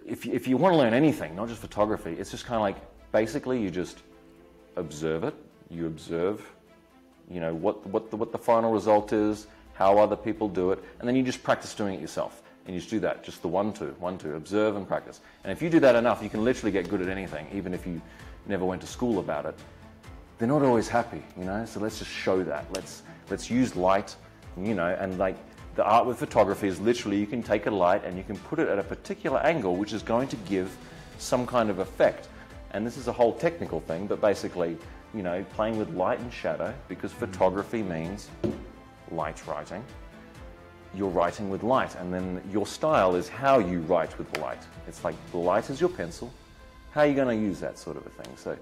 if you want to learn anything, not just photography, it's just kind of like, basically you just observe it. You observe, you know, what the final result is, how other people do it, and then you just practice doing it yourself. And you just do that, just the 1, 2, 1, 2, observe and practice. And if you do that enough, you can literally get good at anything, even if you never went to school about it. They're not always happy, you know, so let's just show that. Let's use light, you know, and like the art with photography is literally you can take a light and you can put it at a particular angle which is going to give some kind of effect. And this is a whole technical thing, but basically, you know, playing with light and shadow, because photography means light writing. You're writing with light, and then your style is how you write with the light. It's like the light is your pencil. How are you going to use that sort of a thing? So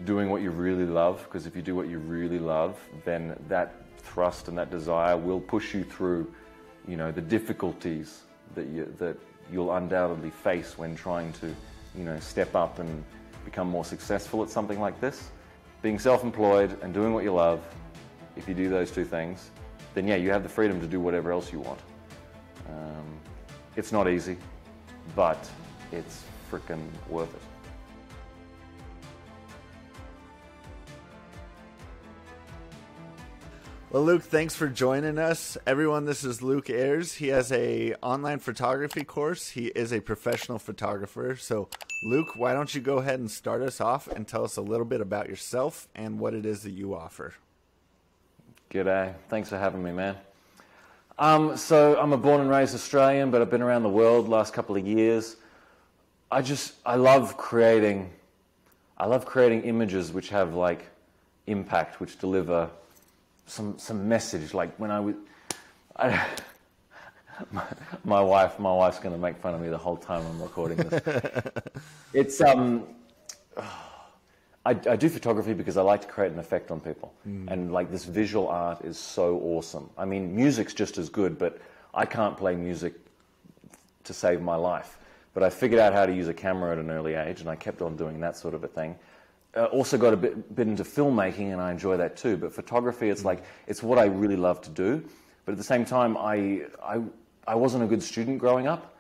doing what you really love, because if you do what you really love, then that thrust and that desire will push you through, you know, the difficulties that you'll undoubtedly face when trying to, you know, step up and become more successful at something like this. Being self-employed and doing what you love, if you do those two things, then yeah, you have the freedom to do whatever else you want. It's not easy, but it's frickin' worth it. Well, Luke, thanks for joining us. Everyone, this is Luke Ayers. He has an online photography course. He is a professional photographer. So, Luke, why don't you go ahead and start us off and tell us a little bit about yourself and what it is that you offer. G'day. Thanks for having me, man. So I'm a born and raised Australian, but I've been around the world the last couple of years. I love creating images which have like impact, which deliver some message. Like when my wife's going to make fun of me the whole time I'm recording this. It's I do photography because I like to create an effect on people. And like this visual art is so awesome. I mean, music's just as good, but I can't play music to save my life. But I figured out how to use a camera at an early age, and I kept on doing that sort of a thing. Also got a bit into filmmaking, and I enjoy that too. But photography, it's like, it's what I really love to do. But at the same time, I wasn't a good student growing up,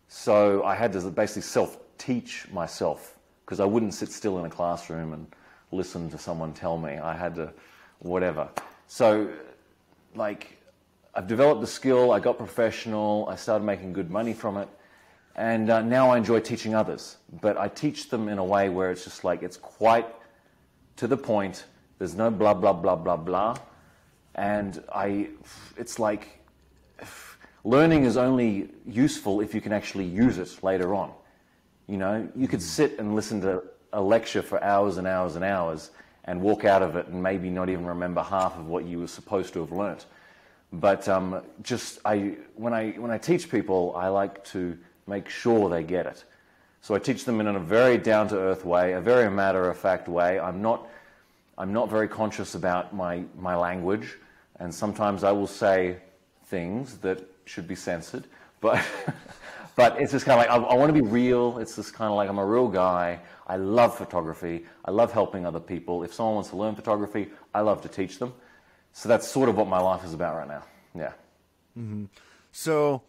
so I had to basically self-teach myself, because I wouldn't sit still in a classroom and listen to someone tell me. I had to, whatever. So, like, I've developed the skill, I got professional, I started making good money from it, and now I enjoy teaching others. But I teach them in a way where it's just like, it's quite to the point, there's no blah, blah, blah, blah, blah, and it's like, learning is only useful if you can actually use it later on. You know, you could sit and listen to a lecture for hours and hours and hours and walk out of it and maybe not even remember half of what you were supposed to have learnt. But when I teach people, I like to make sure they get it. So I teach them in a very down-to-earth way, a very matter-of-fact way. I'm not very conscious about my language, and sometimes I will say things that should be censored, but but it's just kind of like, I want to be real. It's just kind of like, I'm a real guy. I love photography. I love helping other people. If someone wants to learn photography, I love to teach them. So that's sort of what my life is about right now. Yeah. Mm-hmm. So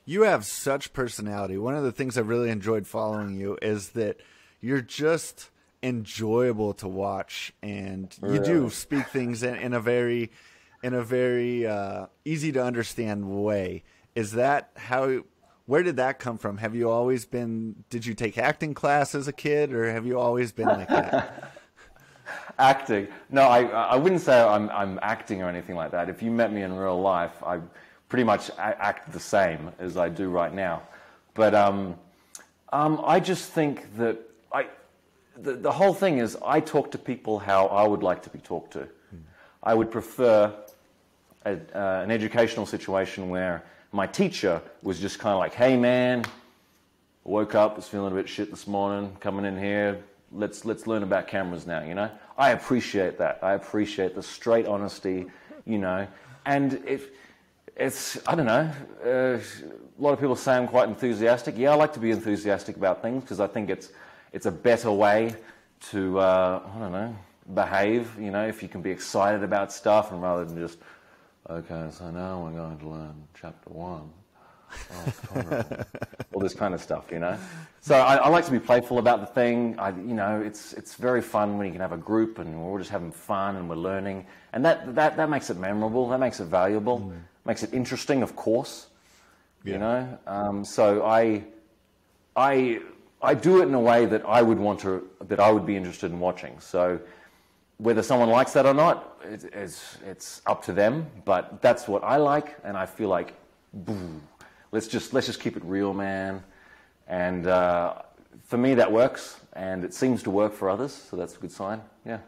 you have such personality. One of the things I really enjoyed following you is that you're just enjoyable to watch, and you do speak things in a very easy to understand way. Is that how? Where did that come from? Have you always been? Did you take acting class as a kid, or have you always been like that? Acting? No, I wouldn't say I'm acting or anything like that. If you met me in real life, I pretty much act the same as I do right now. But I just think that the whole thing is, I talk to people how I would like to be talked to. I would prefer an educational situation where my teacher was just kind of like, hey man, woke up, was feeling a bit shit this morning, coming in here, let's learn about cameras now, you know? I appreciate that. I appreciate the straight honesty, you know? And it's I don't know, a lot of people say I'm quite enthusiastic. Yeah, I like to be enthusiastic about things because I think it's a better way to, I don't know, behave, you know, if you can be excited about stuff and rather than just, okay, so now we're going to learn chapter 1. Oh, photographer. All this kind of stuff, you know. So I like to be playful about the thing. You know, it's very fun when you can have a group and we're all just having fun and we're learning, and that makes it memorable. That makes it valuable. Makes it interesting, of course. Yeah. You know. So I do it in a way that I would be interested in watching. So whether someone likes that or not, it's up to them. But that's what I like, and I feel like, boom, let's just keep it real, man. And for me, that works, and it seems to work for others. So that's a good sign. Yeah.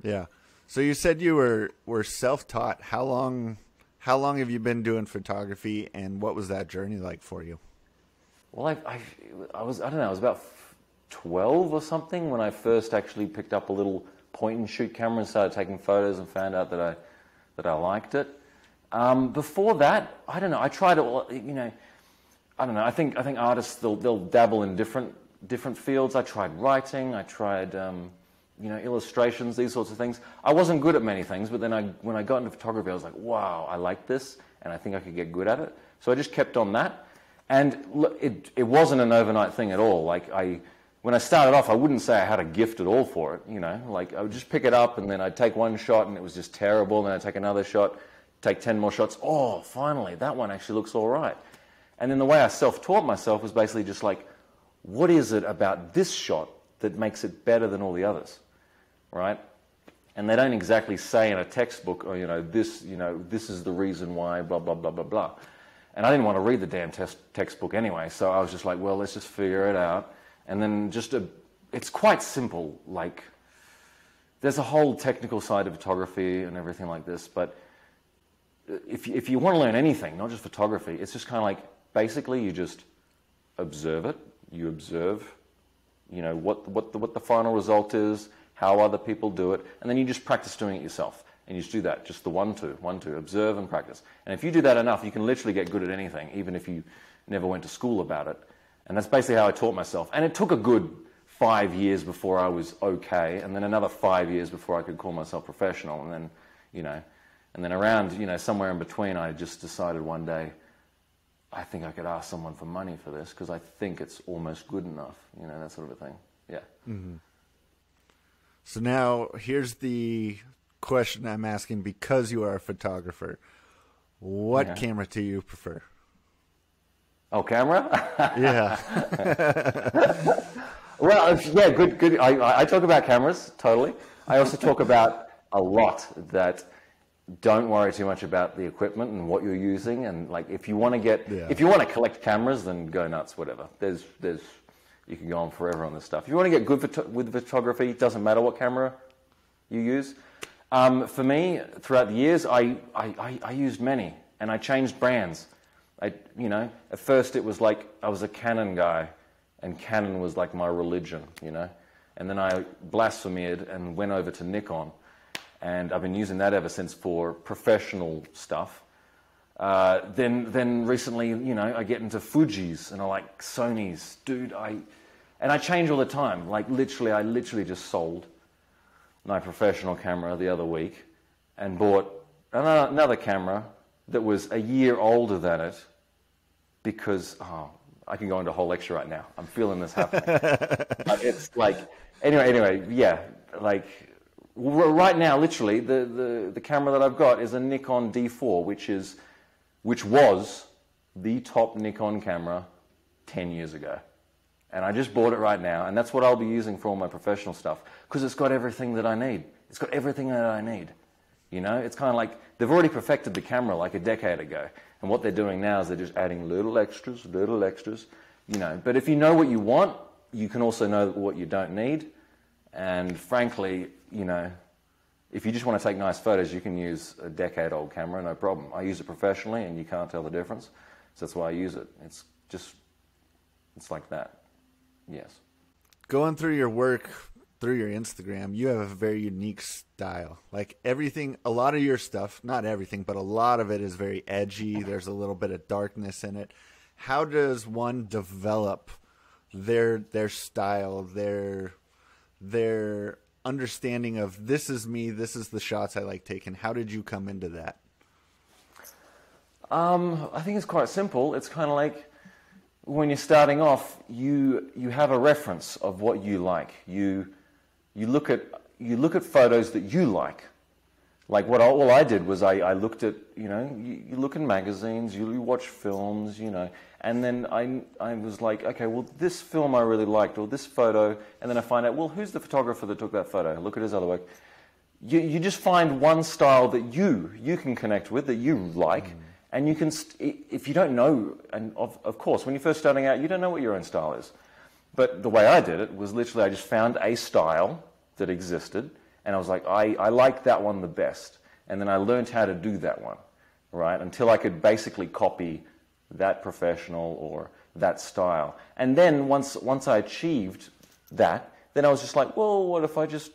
Yeah. So you said you were self-taught. How long have you been doing photography, and what was that journey like for you? Well, I was about 12 or something when I first actually picked up a little point and shoot camera and started taking photos and found out that I liked it. Before that, I don't know. I tried it. You know, I don't know. I think artists they'll dabble in different fields. I tried writing. I tried you know, illustrations, these sorts of things. I wasn't good at many things, but then when I got into photography, I was like, wow, I like this, and I think I could get good at it. So I just kept on that. And it wasn't an overnight thing at all. Like when I started off, I wouldn't say I had a gift at all for it. You know, like I would just pick it up and then I'd take one shot and it was just terrible. And then I'd take another shot, take 10 more shots. Oh, finally, that one actually looks all right. And then the way I self-taught myself was basically just like, what is it about this shot that makes it better than all the others, right? And they don't exactly say in a textbook, oh, you know, this is the reason why, blah, blah, blah, blah, blah. And I didn't want to read the damn textbook anyway, so I was just like, well, let's just figure it out. And then it's quite simple. Like, there's a whole technical side of photography and everything like this, but if you want to learn anything, not just photography, it's just kind of like, basically you just observe it. You observe, you know, what the final result is, how other people do it, and then you just practice doing it yourself. And you just do that, just the 1, 2, observe and practice. And if you do that enough, you can literally get good at anything, even if you never went to school about it. And that's basically how I taught myself. And it took a good 5 years before I was okay, and then another 5 years before I could call myself professional. And then, you know, and then around, you know, somewhere in between, I just decided one day, I think I could ask someone for money for this because I think it's almost good enough, you know, that sort of a thing. Yeah. Mm-hmm. So now here's the question I'm asking because you are a photographer. What camera do you prefer? Oh, camera? Yeah. Well, yeah, good. I talk about cameras, totally. I also talk about a lot that don't worry too much about the equipment and what you're using. And like, if you want to collect cameras, then go nuts, whatever. You can go on forever on this stuff. If you want to get good with photography, it doesn't matter what camera you use. For me, throughout the years, I used many, and I changed brands. You know, at first it was like I was a Canon guy, and Canon was like my religion, you know. And then I blasphemed and went over to Nikon, and I've been using that ever since for professional stuff. Then recently, you know, I get into Fujis and I like Sonys, dude. And I change all the time. Like I literally just sold my professional camera the other week and bought another camera that was a year older than it because, I can go into a whole lecture right now. I'm feeling this happening. It's like, anyway, yeah, like right now, literally, the camera that I've got is a Nikon D4, which was the top Nikon camera 10 years ago. And I just bought it right now, and that's what I'll be using for all my professional stuff, because it's got everything that I need. It's got everything that I need. You know, it's kind of like they've already perfected the camera like a decade ago, and what they're doing now is they're just adding little extras, you know. But if you know what you want, you can also know what you don't need. And frankly, you know, if you just want to take nice photos, you can use a decade-old camera, no problem. I use it professionally, and you can't tell the difference. So that's why I use it. It's like that. Yes. Going through your work, through your Instagram, you have a very unique style. Like everything, a lot of your stuff, not everything, but a lot of it is very edgy. There's a little bit of darkness in it. How does one develop their style, their understanding of this is me, this is the shots I like taking? How did you come into that? I think it's quite simple. It's kind of like when you're starting off, you have a reference of what you like. You look at photos that you like. Like all I did was I looked at, you look in magazines, you watch films, and then I was like, okay, well, this film I really liked, or this photo, and then I find out, well, who's the photographer that took that photo? Look at his other work. You just find one style that you can connect with, that you like, and you can, if you don't know, and of course, when you're first starting out, you don't know what your own style is. But the way I did it was literally I just found a style that existed, and I was like, I like that one the best. And then I learned how to do that one, right? Until I could basically copy that professional or that style. And then once I achieved that, then I was just like, well, what if I just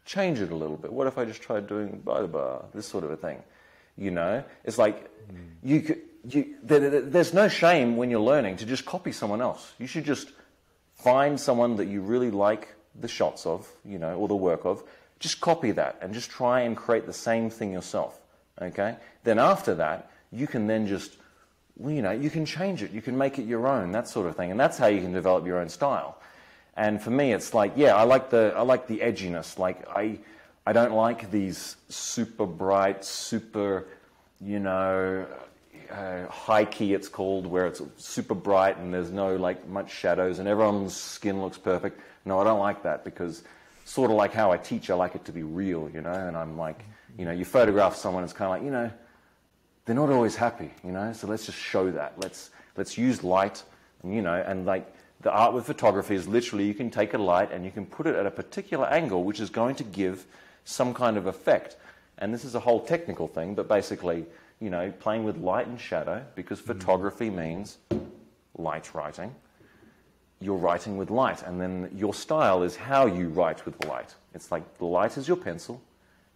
change it a little bit? What if I just tried doing this sort of a thing? It's like there's no shame when you're learning to just copy someone else. You should just find someone that you really like the shots of, or the work of. Just copy that and just try and create the same thing yourself, okay? Then after that, you can then just, you can change it. You can make it your own, that sort of thing. And that's how you can develop your own style. And for me, it's like, yeah, I like the edginess. Like, I don't like these super bright, super, high key it's called, where it's super bright and there's no, much shadows and everyone's skin looks perfect. No, I don't like that, because sort of like how I teach, I like it to be real, and I'm like, you photograph someone, it's kind of like, they're not always happy, so let's just show that. Let's use light, and like the art with photography is literally you can take a light and you can put it at a particular angle, which is going to give some kind of effect. And this is a whole technical thing, but basically, playing with light and shadow, because photography means light writing. You're writing with light, and then your style is how you write with the light. It's like the light is your pencil.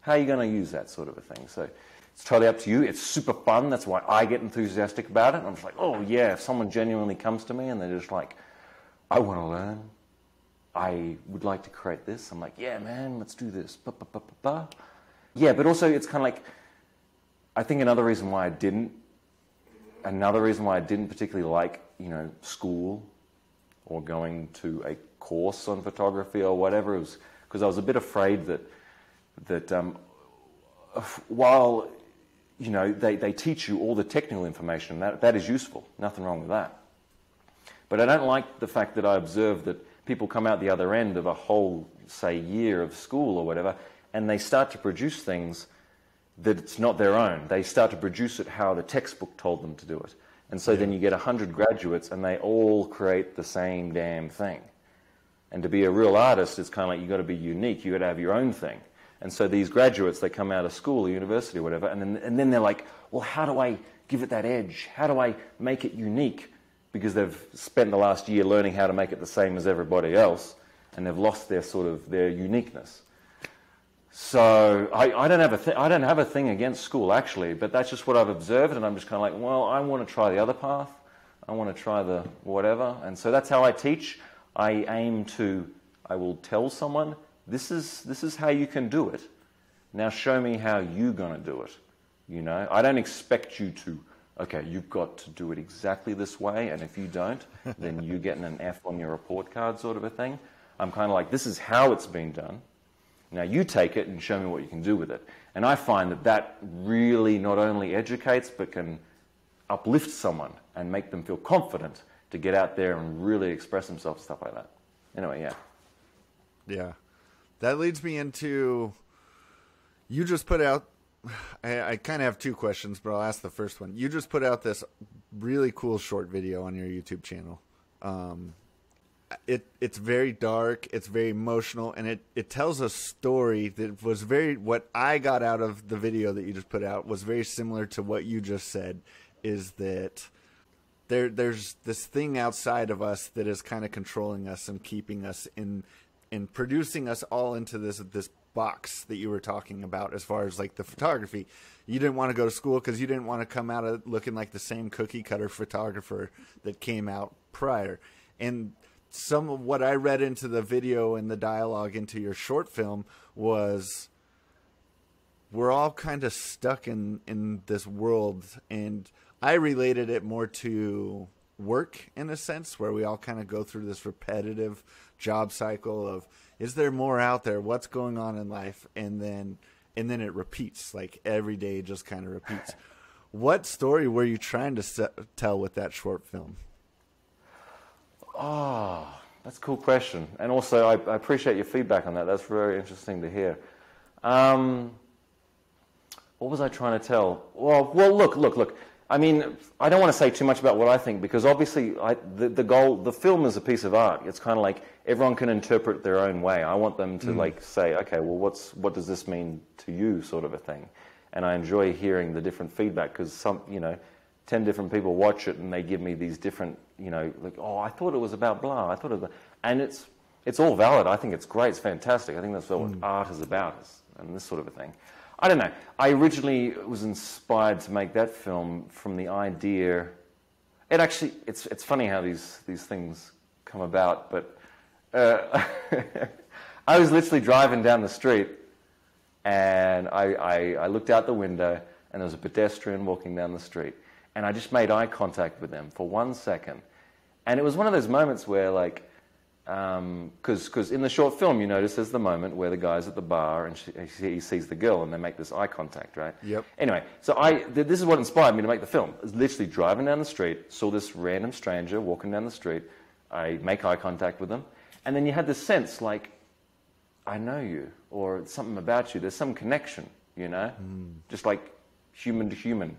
How are you going to use that sort of a thing? So it's totally up to you. It's super fun. That's why I get enthusiastic about it. And I'm just like, oh yeah, if someone genuinely comes to me and they're just like, I want to learn. I would like to create this. I'm like, yeah, man, let's do this. Yeah, but also it's kind of like, I think another reason why I didn't particularly like, school or going to a course on photography or whatever, it was because I was a bit afraid that while they teach you all the technical information, that is useful, nothing wrong with that. But I don't like the fact that I observe that people come out the other end of a whole, say, year of school or whatever, and they start to produce things that it's not their own. They start to produce it how the textbook told them to do it. And so then you get 100 graduates and they all create the same damn thing. And to be a real artist, it's kind of like you've got to be unique. You've got to have your own thing. And so these graduates, they come out of school or university or whatever, and then they're like, well, how do I give it that edge? How do I make it unique? Because they've spent the last year learning how to make it the same as everybody else, and they've lost their uniqueness. So I don't have a thing against school, actually, but that's just what I've observed, and I'm just kind of like, well, I want to try the other path. I want to try the whatever. And so that's how I teach. I will tell someone, this is how you can do it. Now show me how you're going to do it. I don't expect you to, okay, you've got to do it exactly this way, and if you don't, then you're getting an F on your report card sort of a thing. I'm kind of like, this is how it's been done. Now you take it and show me what you can do with it. And I find that really not only educates, but can uplift someone and make them feel confident to get out there and really express themselves, stuff like that. Anyway, yeah. Yeah. That leads me into, you just put out, I kind of have two questions, but I'll ask the first one. You just put out this really cool short video on your YouTube channel. It's very dark, it's very emotional, and it tells a story that was what I got out of the video that you just put out was very similar to what you just said, is that there's this thing outside of us that is kind of controlling us and keeping us in producing us all into this box that you were talking about as far as like the photography. You didn't want to go to school because you didn't want to come out of looking like the same cookie cutter photographer that came out prior. And some of what I read into the video and the dialogue into your short film was we're all kind of stuck in this world, and I related it more to work in a sense, where we all kind of go through this repetitive job cycle of, is there more out there? What's going on in life? And then it repeats, like every day just kind of repeats. What story were you trying to tell with that short film? Oh, that's a cool question. And also, I appreciate your feedback on that. That's very interesting to hear. What was I trying to tell? Well, look. I mean, I don't want to say too much about what I think, because obviously the film is a piece of art. It's kind of like everyone can interpret their own way. I want them to like say, okay, well, what does this mean to you, sort of a thing. And I enjoy hearing the different feedback, because 10 different people watch it and they give me these different, like, oh, I thought it was about blah. I thought it was, and it's all valid. I think it's great. It's fantastic. I think that's what art is about, and this sort of a thing. I don't know. I originally was inspired to make that film from the idea. It's funny how these things come about. But I was literally driving down the street, and I looked out the window, and there was a pedestrian walking down the street, and I just made eye contact with them for 1 second, and it was one of those moments where, like, because in the short film, you notice there's the moment where the guy's at the bar and he sees the girl and they make this eye contact, right? Yep. Anyway, so this is what inspired me to make the film. I was literally driving down the street, saw this random stranger walking down the street. I make eye contact with them, and then you had this sense like, I know you, or something about you. There's some connection, just like human to human,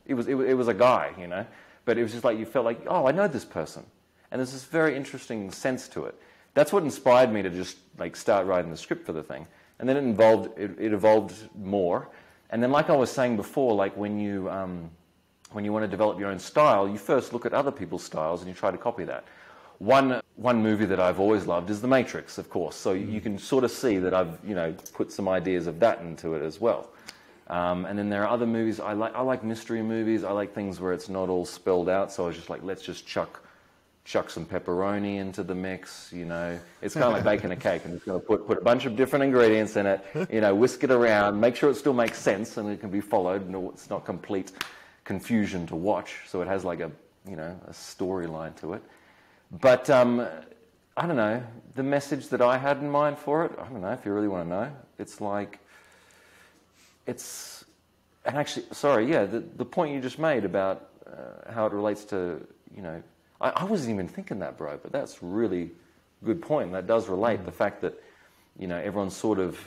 It was a guy, but it was just like you felt like, oh, I know this person. And there's this very interesting sense to it. That's what inspired me to just like start writing the script for the thing. And then it evolved more. And then, like I was saying before, like when you want to develop your own style, you first look at other people's styles and you try to copy that. One movie that I've always loved is The Matrix, of course. So you can sort of see that I've put some ideas of that into it as well. And then there are other movies I like. I like mystery movies. I like things where it's not all spelled out. So I was just like, let's just chuck some pepperoni into the mix, It's kind of like baking a cake, and it's going to put a bunch of different ingredients in it, whisk it around, make sure it still makes sense and it can be followed, and it's not complete confusion to watch. So it has like a storyline to it. But I don't know, the message that I had in mind for it, I don't know if you really want to know. It's like, and actually, sorry, yeah, the point you just made about how it relates to, I wasn't even thinking that, bro, but that's really good point. That does relate. The fact that, everyone's sort of,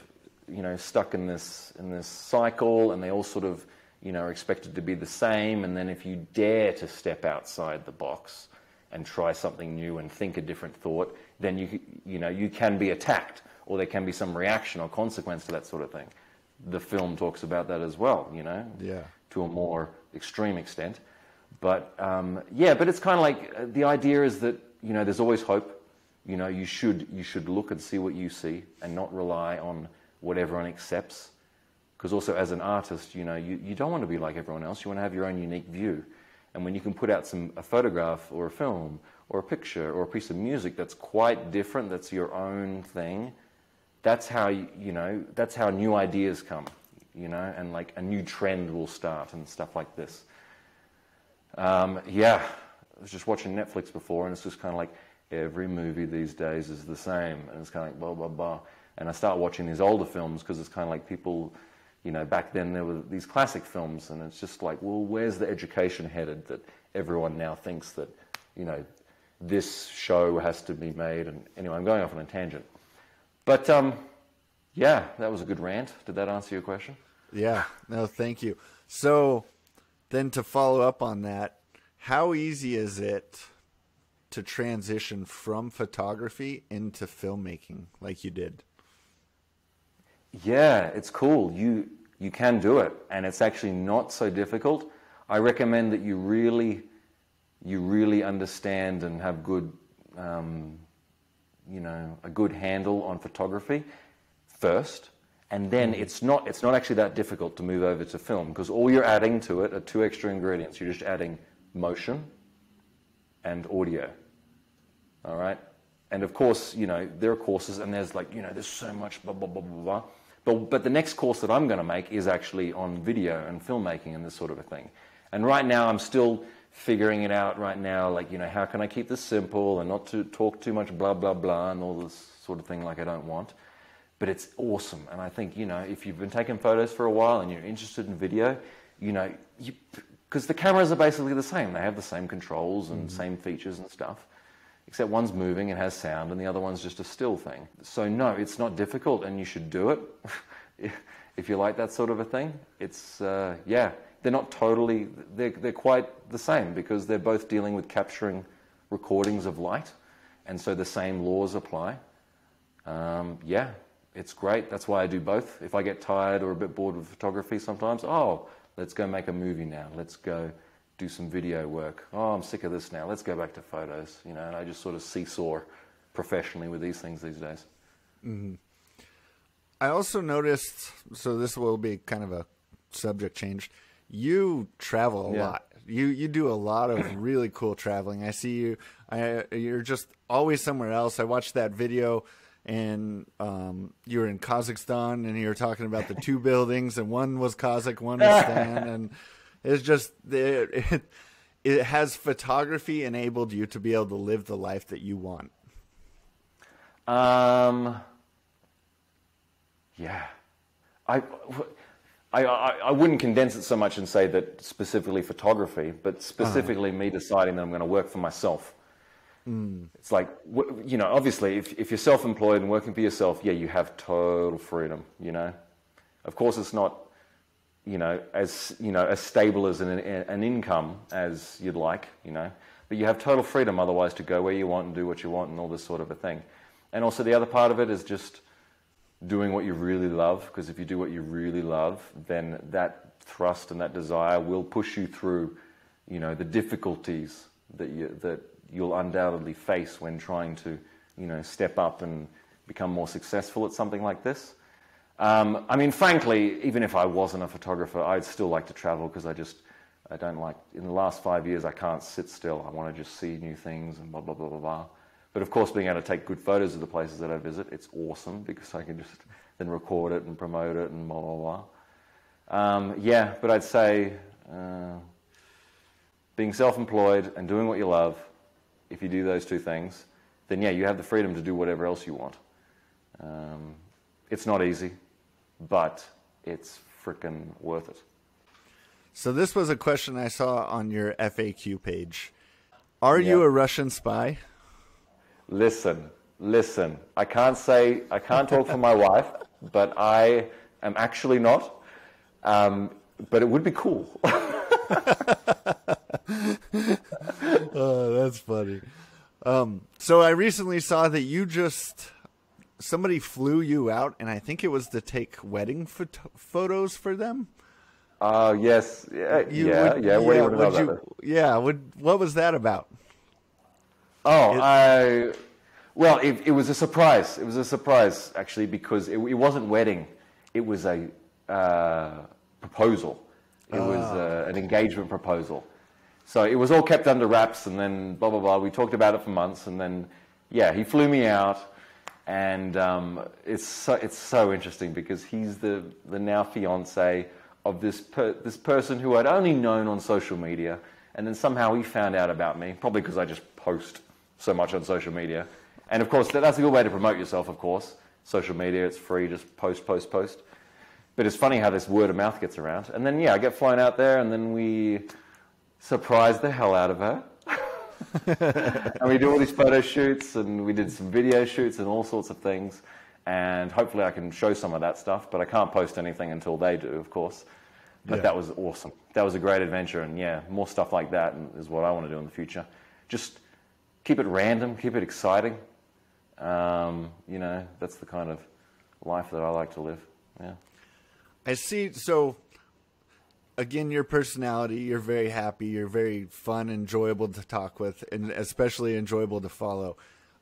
stuck in this cycle, and they all sort of, are expected to be the same. And then if you dare to step outside the box and try something new and think a different thought, then you can be attacked, or there can be some reaction or consequence to that sort of thing. The film talks about that as well, Yeah. to a more extreme extent. But but it's kind of like the idea is that there's always hope. You should look and see what you see, and not rely on what everyone accepts. Because also as an artist, you don't want to be like everyone else. You want to have your own unique view. And when you can put out a photograph or a film or a picture or a piece of music that's quite different, that's your own thing, that's how that's how new ideas come, and like a new trend will start and stuff like this. I was just watching Netflix before, and it's just kind of like every movie these days is the same, and it's kind of like blah blah blah. And I start watching these older films because it's kind of like people, back then there were these classic films, and it's just like, well, where's the education headed that everyone now thinks that, this show has to be made? And anyway, I'm going off on a tangent, but that was a good rant. Did that answer your question? Yeah, no, thank you. So then to follow up on that, how easy is it to transition from photography into filmmaking like you did? Yeah, it's cool. You can do it, and it's actually not so difficult. I recommend that you really understand and have good, a good handle on photography first. And then it's not actually that difficult to move over to film, because all you're adding to it are two extra ingredients. You're just adding motion and audio. All right? And of course, there are courses, and there's like, there's so much blah, blah, blah, blah, blah. But the next course that I'm going to make is actually on video and filmmaking and this sort of a thing. And right now I'm still figuring it out right now, like, how can I keep this simple and not to talk too much blah, blah, blah and all this sort of thing like I don't want. But it's awesome. And I think, if you've been taking photos for a while and you're interested in video, because the cameras are basically the same. They have the same controls and same features and stuff, except one's moving and has sound and the other one's just a still thing. So no, it's not difficult and you should do it if you like that sort of a thing. It's, they're not totally, they're quite the same because they're both dealing with capturing recordings of light. And so the same laws apply. It's great. That's why I do both. If I get tired or a bit bored with photography sometimes, let's go make a movie now. Let's go do some video work. I'm sick of this now. Let's go back to photos. And I just sort of seesaw professionally with these things these days. Mm-hmm. I also noticed, so this will be kind of a subject change. You travel a lot. You do a lot of really cool traveling. I see you. You're just always somewhere else. I watched that video. And you were in Kazakhstan, and you were talking about the two buildings, and one was Kazakh, one was Stan, and it's just it has photography enabled you to be able to live the life that you want. Yeah, I wouldn't condense it so much and say that specifically photography, but specifically me deciding that I'm going to work for myself. It's like, obviously, if you're self-employed and working for yourself, you have total freedom, Of course, it's not, as stable as an income as you'd like, But you have total freedom otherwise to go where you want and do what you want and all this sort of a thing. And also the other part of it is just doing what you really love, because if you do what you really love, then that thrust and that desire will push you through, the difficulties that you'll undoubtedly face when trying to, step up and become more successful at something like this. Frankly, even if I wasn't a photographer, I'd still like to travel because I don't like, in the last 5 years, I can't sit still. I want to just see new things and blah, blah, blah, blah, blah. But of course, being able to take good photos of the places that I visit, it's awesome because I can just then record it and promote it and blah, blah, blah. But I'd say being self-employed and doing what you love, if you do those two things, then you have the freedom to do whatever else you want. It's not easy, but it's frickin' worth it. So this was a question I saw on your FAQ page. Are you a Russian spy? Listen. I can't talk for my wife, but I am actually not. But it would be cool. Oh, that's funny. So I recently saw that somebody flew you out, and I think it was to take wedding photos for them. Oh, yes. What do you want to know about that? Yeah, what was that about? It was a surprise. It was a surprise, actually, because it wasn't wedding. It was a proposal. It was an engagement proposal. So it was all kept under wraps, and then blah, blah, blah. We talked about it for months, and then, he flew me out. And it's so interesting because he's the now fiancé of this person who I'd only known on social media. And then somehow he found out about me, probably because I just post so much on social media. And of course, that's a good way to promote yourself, of course. Social media, it's free, just post. But it's funny how this word of mouth gets around. And then, I get flown out there, and then we surprise the hell out of her. And we do all these photo shoots, and we did some video shoots and all sorts of things. And hopefully I can show some of that stuff, but I can't post anything until they do, of course. But that was awesome. That was a great adventure, and more stuff like that is what I want to do in the future. Just keep it random, keep it exciting. That's the kind of life that I like to live. Yeah. I see. So, again, your personality, you're very happy, you're very fun, enjoyable to talk with, and especially enjoyable to follow.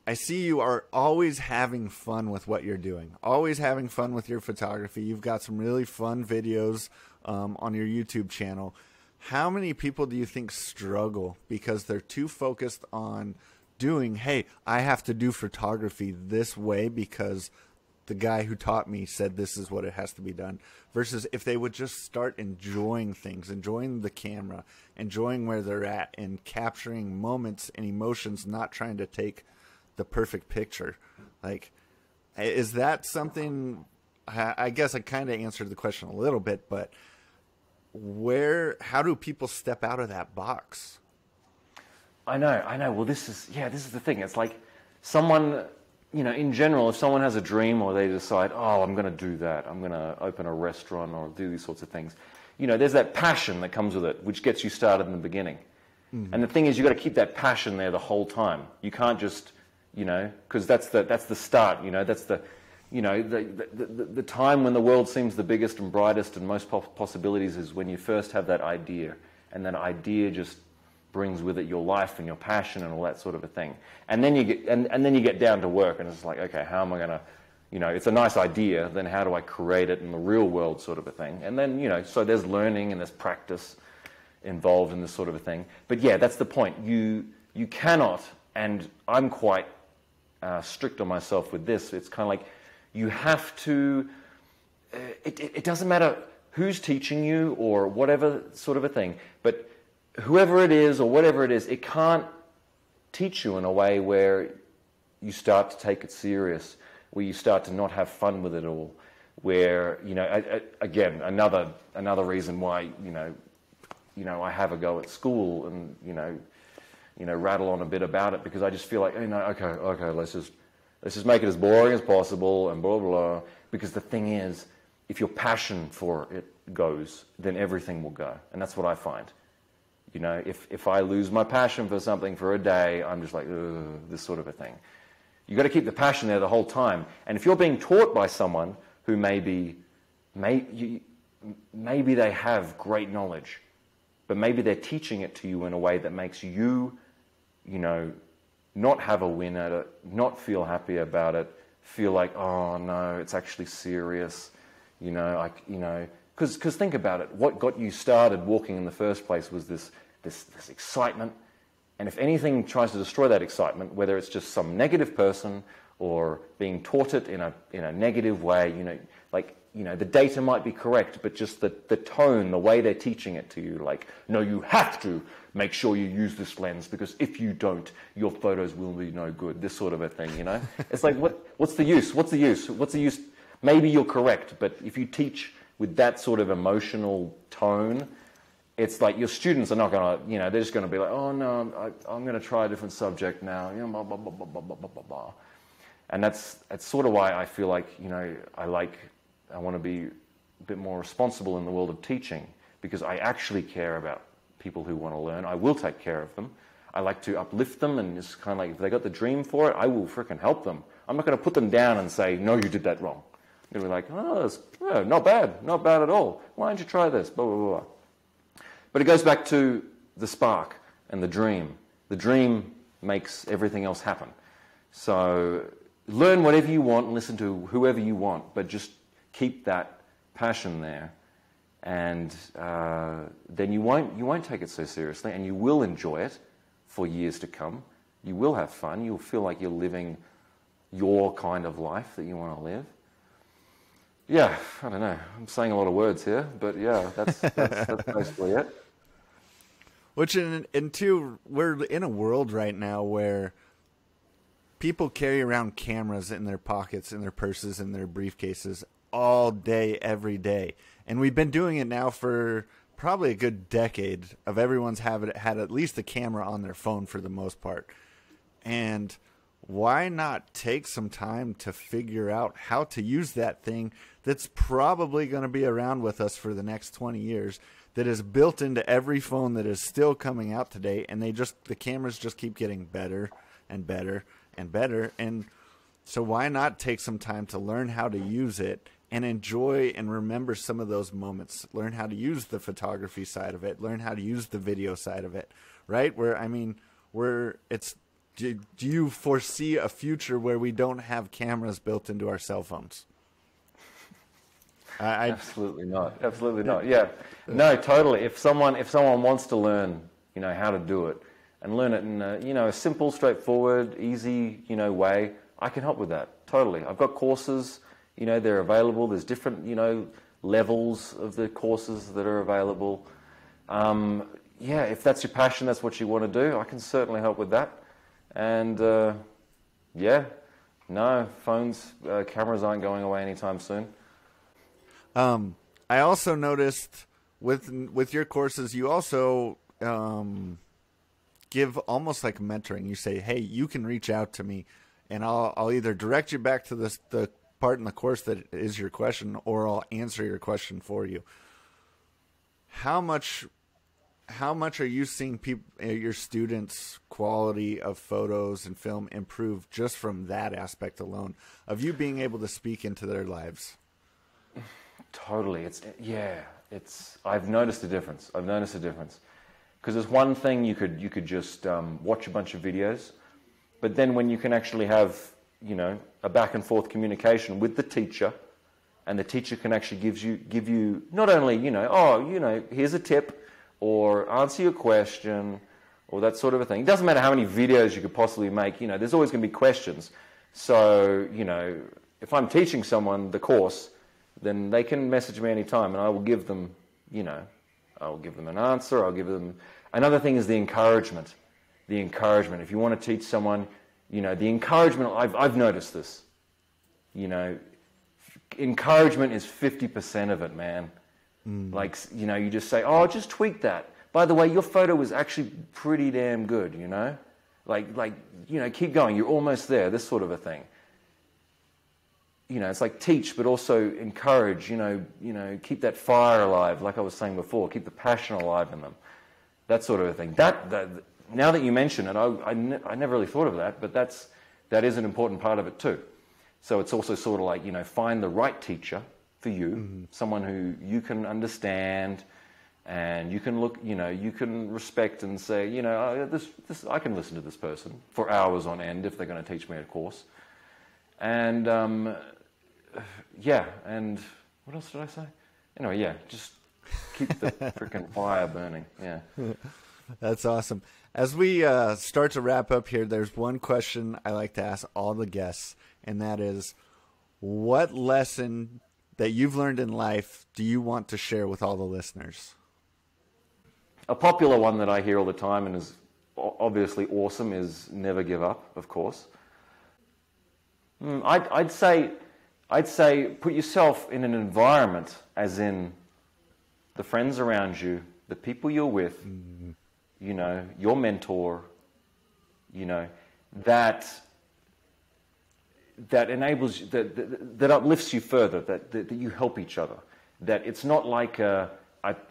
I see you are always having fun with what you're doing, always having fun with your photography. You've got some really fun videos on your YouTube channel. How many people do you think struggle because they're too focused on doing, hey, I have to do photography this way because the guy who taught me said this is what it has to be done, versus if they would just start enjoying things, enjoying the camera, enjoying where they're at, and capturing moments and emotions, not trying to take the perfect picture. Like, is that something, I guess I kind of answered the question a little bit, but how do people step out of that box? I know. Well, this is the thing. It's like someone, in general, if someone has a dream or they decide, oh, I'm going to do that, I'm going to open a restaurant or do these sorts of things, there's that passion that comes with it, which gets you started in the beginning. Mm-hmm. And the thing is, you've got to keep that passion there the whole time. You can't just, because that's the start, that's the time when the world seems the biggest and brightest and most possibilities is when you first have that idea, and that idea just brings with it your life and your passion and all that sort of a thing. And then you get and then you get down to work, and it's like, okay, how am I going to, it's a nice idea, then how do I create it in the real world sort of a thing? And then, so there's learning and there's practice involved in this sort of a thing. But yeah, that's the point. You cannot, and I'm quite strict on myself with this, it's kind of like, you have to, it doesn't matter who's teaching you or whatever sort of a thing, but whoever it is or whatever it is, it can't teach you in a way where you start to take it serious, where you start to not have fun with it all, where, again, another reason why, I have a go at school and, rattle on a bit about it, because I just feel like, okay, let's just make it as boring as possible and blah, blah, blah. Because the thing is, if your passion for it goes, then everything will go. And that's what I find. If I lose my passion for something for a day, I'm just like, ugh, this sort of a thing. You've got to keep the passion there the whole time. And if you're being taught by someone who maybe they have great knowledge, but maybe they're teaching it to you in a way that makes you, not have a win at it, not feel happy about it, feel like, oh no, it's actually serious, because think about it. What got you started walking in the first place was this excitement, and if anything tries to destroy that excitement, whether it's just some negative person or being taught it in a negative way, the data might be correct, but just the tone, the way they're teaching it to you, like, no, you have to make sure you use this lens, because if you don't, your photos will be no good, this sort of a thing, It's like, what's the use? What's the use? Maybe you're correct, but if you teach with that sort of emotional tone, it's like your students are not going to, they're just going to be like, oh no, I'm going to try a different subject now, blah, blah, blah, blah, blah, blah, blah, blah. And that's sort of why I feel like, I want to be a bit more responsible in the world of teaching, because I actually care about people who want to learn. I will take care of them. I like to uplift them, and it's kind of like, if they got the dream for it, I will frickin' help them. I'm not going to put them down and say, no, you did that wrong. They'll be like, oh, not bad at all. Why don't you try this? Blah, blah, blah. But it goes back to the spark and the dream. The dream makes everything else happen. So learn whatever you want and listen to whoever you want, but just keep that passion there. And then you won't take it so seriously, and you will enjoy it for years to come. You will have fun. You'll feel like you're living your kind of life that you want to live. Yeah, I don't know. I'm saying a lot of words here, but yeah, that's basically it. Which, and two, we're in a world right now where people carry around cameras in their pockets, in their purses, in their briefcases all day, every day. And we've been doing it now for probably a good decade of everyone's had at least a camera on their phone for the most part. And why not take some time to figure out how to use that thing that's probably going to be around with us for the next 20 years, that is built into every phone that is still coming out today, and the cameras just keep getting better and better and better. And so why not take some time to learn how to use it and enjoy and remember some of those moments, learn how to use the photography side of it, learn how to use the video side of it, right? Do you foresee a future where we don't have cameras built into our cell phones? Absolutely not. Absolutely not. Yeah. No, totally. If someone wants to learn, how to do it, and learn it in a simple, straightforward, easy, way, I can help with that. Totally. I've got courses, You know, they're available. There's different, you know, levels of the courses that are available. Yeah, if that's your passion, that's what you want to do, I can certainly help with that. And yeah, no, phones, cameras aren't going away anytime soon. I also noticed with your courses, you also give almost like mentoring. You say, hey, you can reach out to me, and I'll either direct you back to the part in the course that is your question, or I'll answer your question for you. How much are you seeing your students' quality of photos and film improve just from that aspect alone, of you being able to speak into their lives? Totally. I've noticed a difference. Because there's one thing you could just watch a bunch of videos, but then when you can actually have, you know, a back and forth communication with the teacher, and the teacher can actually give you not only, you know, oh, you know, here's a tip, or answer your question, or that sort of a thing. It doesn't matter how many videos you could possibly make, you know, there's always going to be questions. So, you know, if I'm teaching someone the course, then they can message me anytime, and I will give them, you know, I'll give them an answer, I'll give them... Another thing is the encouragement. The encouragement. If you want to teach someone, you know, the encouragement, I've noticed this, you know, encouragement is 50% of it, man. Like, you know, you just say, oh, just tweak that. By the way, your photo was actually pretty damn good, you know? Like, you know, keep going. You're almost there, this sort of a thing. You know, it's like teach, but also encourage, you know, keep that fire alive, like I was saying before, keep the passion alive in them. That sort of a thing. Now that you mention it, I never really thought of that, but that is an important part of it too. So it's also sort of like, you know, find the right teacher for you, someone who you can understand, and you can look, you know, you can respect and say, you know, this I can listen to this person for hours on end if they're going to teach me a course. And yeah, and what else did I say? Anyway, yeah, just keep the freaking fire burning. Yeah. That's awesome. As we start to wrap up here, there's one question I like to ask all the guests, and that is, what lesson that you've learned in life do you want to share with all the listeners? A popular one that I hear all the time and is obviously awesome is never give up, of course. I'd say put yourself in an environment, as in the friends around you, the people you're with, you know, your mentor, you know, that enables you, that uplifts you further, that you help each other. That it's not like I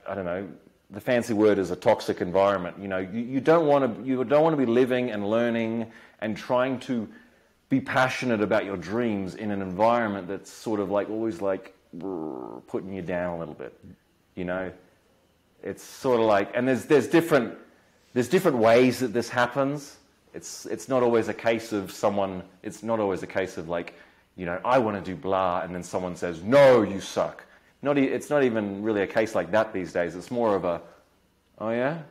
don't know, the fancy word is a toxic environment. You know, you don't want to be living and learning and trying to be passionate about your dreams in an environment that's sort of like always like putting you down a little bit. You know, it's sort of like, and there's different ways that this happens. It's not always a case of someone. It's not always a case of like, you know, I want to do blah, and then someone says, no, you suck. It's not even really a case like that these days. It's more of a, oh yeah,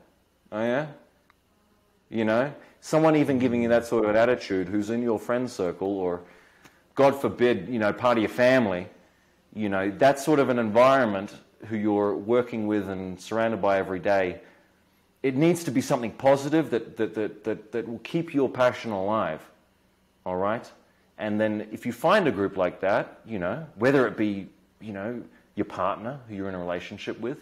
you know, someone even giving you that sort of an attitude who's in your friend circle, or God forbid, you know, part of your family, you know, that sort of an environment who you're working with and surrounded by every day. It needs to be something positive that will keep your passion alive, all right? And then if you find a group like that, you know, whether it be, you know, your partner who you're in a relationship with,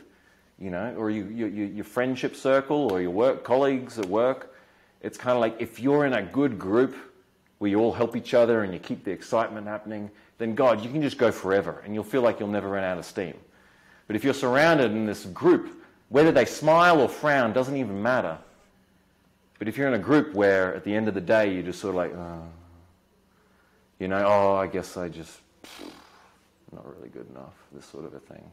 you know, or your friendship circle, or your work colleagues at work, it's kind of like if you're in a good group where you all help each other and you keep the excitement happening, then God, you can just go forever and you'll feel like you'll never run out of steam. But if you're surrounded in this group, whether they smile or frown doesn't even matter. But if you're in a group where at the end of the day you're just sort of like, you know, oh, I guess I just not really good enough, this sort of a thing.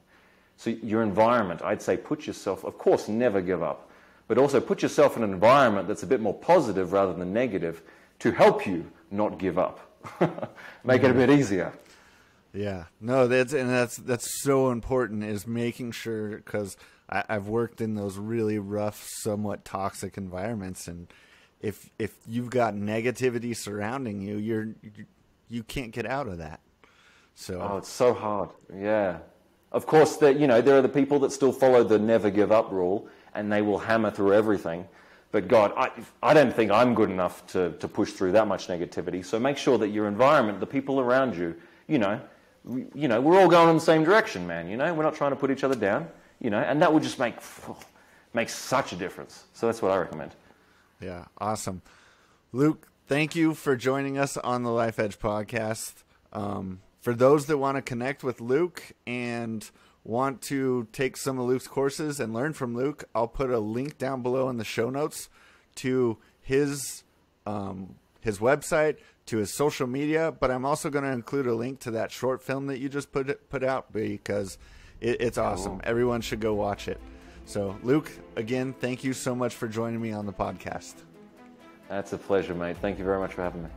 So your environment, I'd say put yourself, of course, never give up, but also put yourself in an environment that's a bit more positive rather than negative to help you not give up. Make it a bit easier. Yeah, no, that's so important, is making sure, because I've worked in those really rough, somewhat toxic environments, and if you've got negativity surrounding you, you can't get out of that. So Oh, it's so hard. Yeah. Of course, there are the people that still follow the never give up rule, and they will hammer through everything. But God, I don't think I'm good enough to push through that much negativity. So make sure that your environment, the people around you, we're all going in the same direction, man. We're not trying to put each other down. And that would just make such a difference. So that's what I recommend. Yeah, awesome. Luke, thank you for joining us on the Life Edge podcast. For those that want to connect with Luke and want to take some of Luke's courses and learn from Luke, I'll put a link down below in the show notes to his website, to his social media, but I'm also going to include a link to that short film that you just put out because it's awesome. Everyone should go watch it. So, Luke, again, thank you so much for joining me on the podcast. That's a pleasure, mate. Thank you very much for having me.